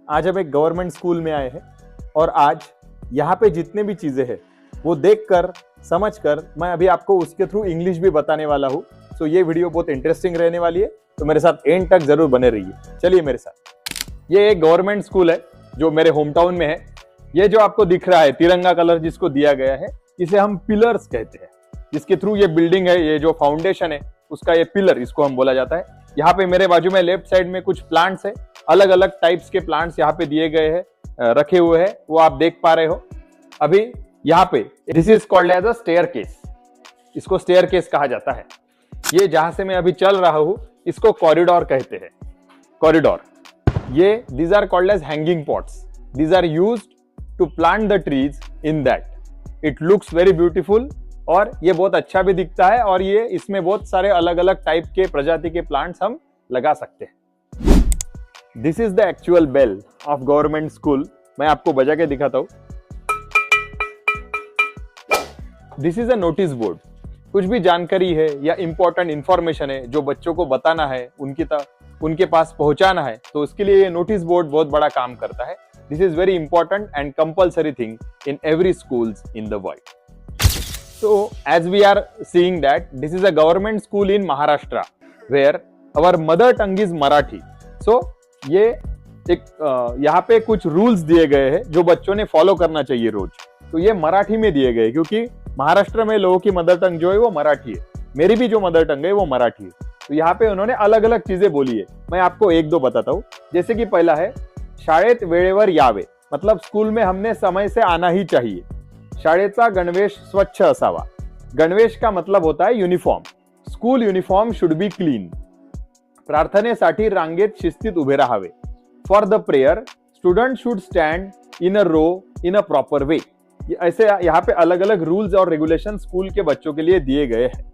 आज हम एक गवर्नमेंट स्कूल में आए हैं और आज यहाँ पे जितने भी चीजें हैं वो देखकर समझकर मैं अभी आपको उसके थ्रू इंग्लिश भी बताने वाला हूँ। तो ये वीडियो बहुत इंटरेस्टिंग रहने वाली है, तो मेरे साथ एंड तक जरूर बने रहिए। चलिए मेरे साथ। ये एक गवर्नमेंट स्कूल है जो मेरे होम टाउन में है। ये जो आपको दिख रहा है तिरंगा कलर जिसको दिया गया है, इसे हम पिलर्स कहते हैं, जिसके थ्रू ये बिल्डिंग है, ये जो फाउंडेशन है उसका ये पिलर इसको हम बोला जाता है। यहाँ पे मेरे बाजू में लेफ्ट साइड में कुछ प्लांट्स है, अलग अलग टाइप्स के प्लांट्स यहाँ पे दिए गए हैं, रखे हुए हैं, वो आप देख पा रहे हो। अभी यहाँ पे this is called as a staircase, इसको स्टेयरकेस कहा जाता है। ये जहां से मैं अभी चल रहा हूँ इसको कॉरिडोर कहते हैं। कॉरिडोर, ये these are called as hanging pots, these are used to plant the trees in that. It looks very beautiful और ये बहुत अच्छा भी दिखता है, और ये इसमें बहुत सारे अलग अलग टाइप के प्रजाति के प्लांट्स हम लगा सकते हैं। This is the actual bell of government school. मैं आपको बजा के दिखाता हूं। This is a notice board. कुछ भी जानकारी है या इंपॉर्टेंट इंफॉर्मेशन है जो बच्चों को बताना है, उनके पास पहुंचाना है, तो उसके लिए ये नोटिस बोर्ड बहुत बड़ा काम करता है। This is very important and compulsory thing in every schools in the world. So as we are seeing that this is a government school in Maharashtra where our mother tongue is Marathi. So ये एक यहाँ पे कुछ rules दिए गए हैं जो बच्चों ने फॉलो करना चाहिए रोज। तो ये मराठी में दिए गए क्योंकि महाराष्ट्र में लोगों की मदर टंग जो है वो मराठी है। मेरी भी जो मदर टंग है वो मराठी है। तो यहाँ पे उन्होंने अलग अलग चीजें बोली है, मैं आपको एक दो बताता हूँ। जैसे कि पहला है शाळेत वेळेवर यावे, मतलब स्कूल में हमने समय से आना ही चाहिए। शाळेचा गणवेश स्वच्छ असावा। गणवेश का मतलब होता है uniform. School uniform should be clean. प्रार्थनेसाठी रांगेत शिस्तीत उभे राहावे। For the prayer student should stand in a row in a proper way. ऐसे यहाँ पे अलग अलग रूल्स और रेगुलेशन स्कूल के बच्चों के लिए दिए गए हैं।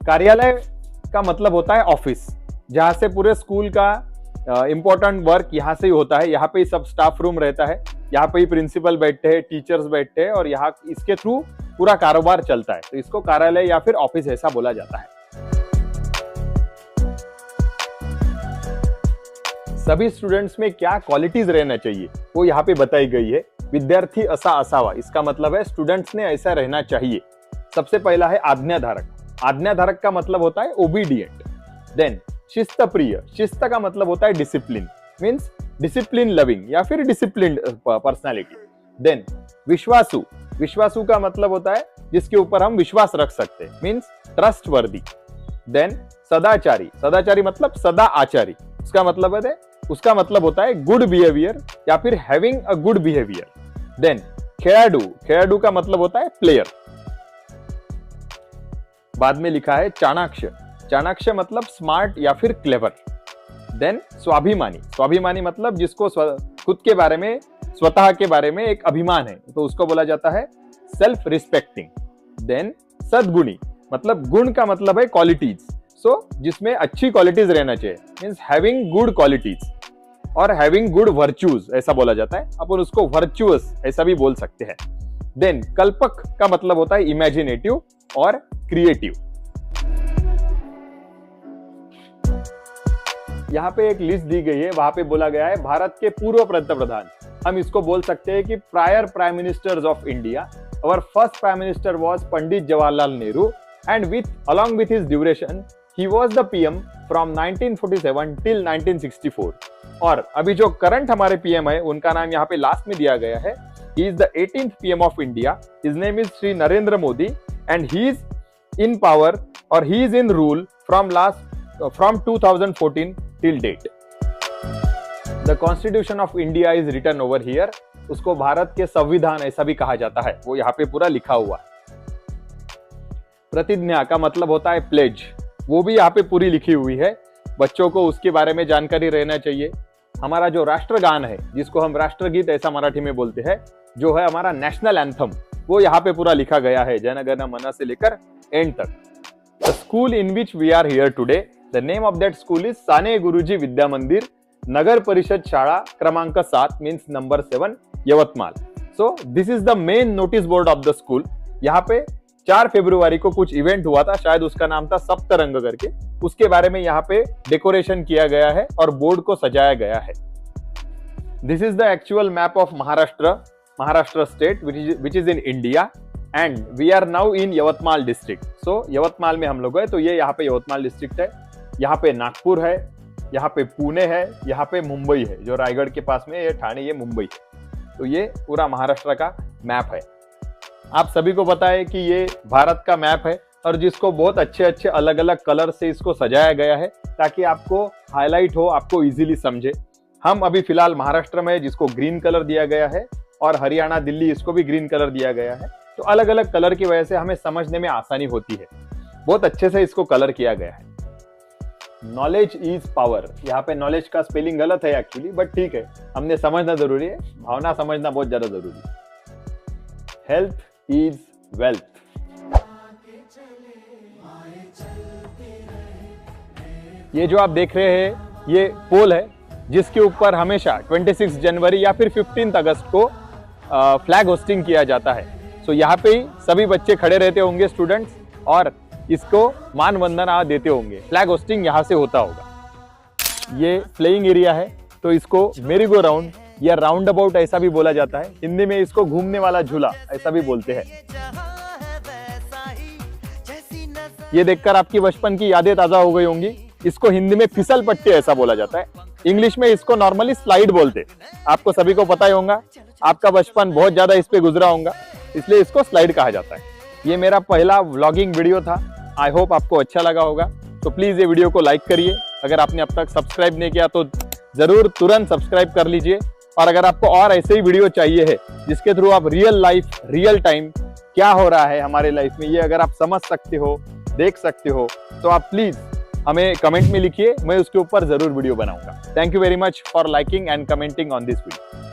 कार्यालय का मतलब होता है ऑफिस, जहां से पूरे स्कूल का इंपॉर्टेंट वर्क यहाँ से ही होता है। यहाँ पे ही सब स्टाफ रूम रहता है, यहाँ पे ही प्रिंसिपल बैठते हैं, टीचर्स बैठते हैं, और यहाँ इसके थ्रू पूरा कारोबार चलता है। तो इसको कार्यालय या फिर ऑफिस ऐसा बोला जाता है। सभी स्टूडेंट्स में क्या क्वालिटीज रहना चाहिए वो यहाँ पे बताई गई है। विद्यार्थी असा असावा, इसका मतलब है स्टूडेंट्स ने ऐसा रहना चाहिए। सबसे पहला है आज्ञाधारक। आज्ञाधारक का मतलब होता है ओबीडियंट। देन शिस्त प्रिय, शिस्त का मतलब होता है डिसिप्लिन, मीन्स डिसिप्लिन लविंग या फिर डिसिप्लिन पर्सनालिटी। देन विश्वासु, विश्वासु का मतलब होता है जिसके ऊपर हम विश्वास रख सकते हैं, मीन्स ट्रस्ट वर्दी। देन सदाचारी, सदाचारी मतलब सदा आचारी, उसका मतलब होता है गुड बिहेवियर या फिर having a good behaviour. Then खेळाडू, खेळाडू का मतलब होता है प्लेयर। बाद में लिखा है चाणाक्ष, चाणाक्ष मतलब स्मार्ट या फिर क्लेवर। देन स्वाभिमानी, स्वाभिमानी मतलब जिसको खुद के बारे में, स्वतः के बारे में एक अभिमान है, तो उसको बोला जाता है सेल्फ रिस्पेक्टिंग। देन सद्गुणी, मतलब गुण का मतलब है क्वालिटीज, सो जिसमें अच्छी क्वालिटीज रहना चाहिए, मीन्स हैविंग गुड क्वालिटीज और हैविंग गुड वर्च्यूज ऐसा बोला जाता है। अपन उसको वर्च्यूअस ऐसा भी बोल सकते हैं। देन कल्पक का मतलब होता है इमेजिनेटिव और क्रिएटिव। यहाँ पे एक लिस्ट दी गई है, वहां पे बोला गया है भारत के पूर्व पंतप्रधान। हम इसको बोल सकते हैं कि prior prime ministers of India. Our first prime minister was Pandit Jawaharlal Nehru, and along with his duration, he was the PM from 1947 till 1964. और अभी जो करंट हमारे PM है उनका नाम यहाँ पे लास्ट में दिया गया है। He is the 18th PM of India. His name is Shri Narendra Modi, and he is in power or he is in rule from 2014 till date. The Constitution of India is written over here. उसको भारत के संविधान ऐसा भी कहा जाता है, वो यहाँ पे पूरा लिखा हुआ है। प्रतिज्ञा का मतलब होता है प्लेज, वो भी यहाँ पे पूरी लिखी हुई है। बच्चों को उसके बारे में जानकारी रहना चाहिए। हमारा जो राष्ट्रगान है, जिसको हम राष्ट्रगीत ऐसा मराठी में बोलते हैं, जो है हमारा नेशनल एंथम, वो यहाँ पे पूरा लिखा गया है, जन गण मन से लेकर एंड तक। The school in which we are here today, the name of that school is Sane Guruji Vidya Mandir, नगर परिषद शाळा क्रमांक 7 means number 7 Yavatmal. So this is the main notice board of the school. यहाँ पे 4 फरवरी को कुछ इवेंट हुआ था, शायद उसका नाम था सप्तरंग करके, उसके बारे में यहाँ पे डेकोरेशन किया गया है और बोर्ड को सजाया गया है। This is the actual map of Maharashtra state, which is in India, and we are now in Yavatmal district. So Yavatmal में हम लोग है, तो ये यहाँ पे यवतमाल डिस्ट्रिक्ट है, यहाँ पे नागपुर है, यहाँ पे पुणे है, यहाँ पे मुंबई है, जो रायगढ़ के पास में, ये ठाणे, ये मुंबई है। तो ये पूरा महाराष्ट्र का मैप है। आप सभी को पता है कि ये भारत का मैप है और जिसको बहुत अच्छे अच्छे अलग अलग कलर से इसको सजाया गया है ताकि आपको हाईलाइट हो, आपको इजीली समझे। हम अभी फिलहाल महाराष्ट्र में है, जिसको ग्रीन कलर दिया गया है, और हरियाणा, दिल्ली, इसको भी ग्रीन कलर दिया गया है। तो अलग अलग कलर की वजह से हमें समझने में आसानी होती है। बहुत अच्छे से इसको कलर किया गया है। नॉलेज इज पावर, यहाँ पे नॉलेज का स्पेलिंग गलत है एक्चुअली, बट ठीक है, हमने समझना जरूरी है, भावना समझना बहुत ज्यादा जरूरी है। Health is wealth. ये जो आप देख रहे हैं ये पोल है, जिसके ऊपर हमेशा 26 जनवरी या फिर 15 अगस्त को फ्लैग होस्टिंग किया जाता है। सो यहाँ पे ही सभी बच्चे खड़े रहते होंगे, स्टूडेंट्स, और इसको मान वंदना देते होंगे। फ्लैग होस्टिंग यहाँ से होता होगा। ये प्लेइंग एरिया है, तो इसको मेरी गो राउंड या राउंड अबाउट ऐसा भी बोला जाता है। हिंदी में इसको घूमने वाला झूला ऐसा भी बोलते हैं। ये देखकर आपकी बचपन की यादें ताजा हो गई होंगी। इसको हिंदी में फिसल पट्टी ऐसा बोला जाता है। इंग्लिश में इसको नॉर्मली स्लाइड बोलते हैं। आपको सभी को पता ही होगा, आपका बचपन बहुत ज्यादा इस पे गुजरा होगा, इसलिए इसको स्लाइड कहा जाता है। ये मेरा पहला व्लॉगिंग वीडियो था। आई होप आपको अच्छा लगा होगा। तो प्लीज ये वीडियो को लाइक करिए। अगर आपने अब तक सब्सक्राइब नहीं किया तो जरूर तुरंत सब्सक्राइब कर लीजिए। और अगर आपको और ऐसे ही वीडियो चाहिए है जिसके थ्रू आप रियल लाइफ, रियल टाइम क्या हो रहा है हमारे लाइफ में, ये अगर आप समझ सकते हो, देख सकते हो, तो आप प्लीज हमें कमेंट में लिखिए। मैं उसके ऊपर जरूर वीडियो बनाऊंगा। Thank you very much for liking and commenting on this video.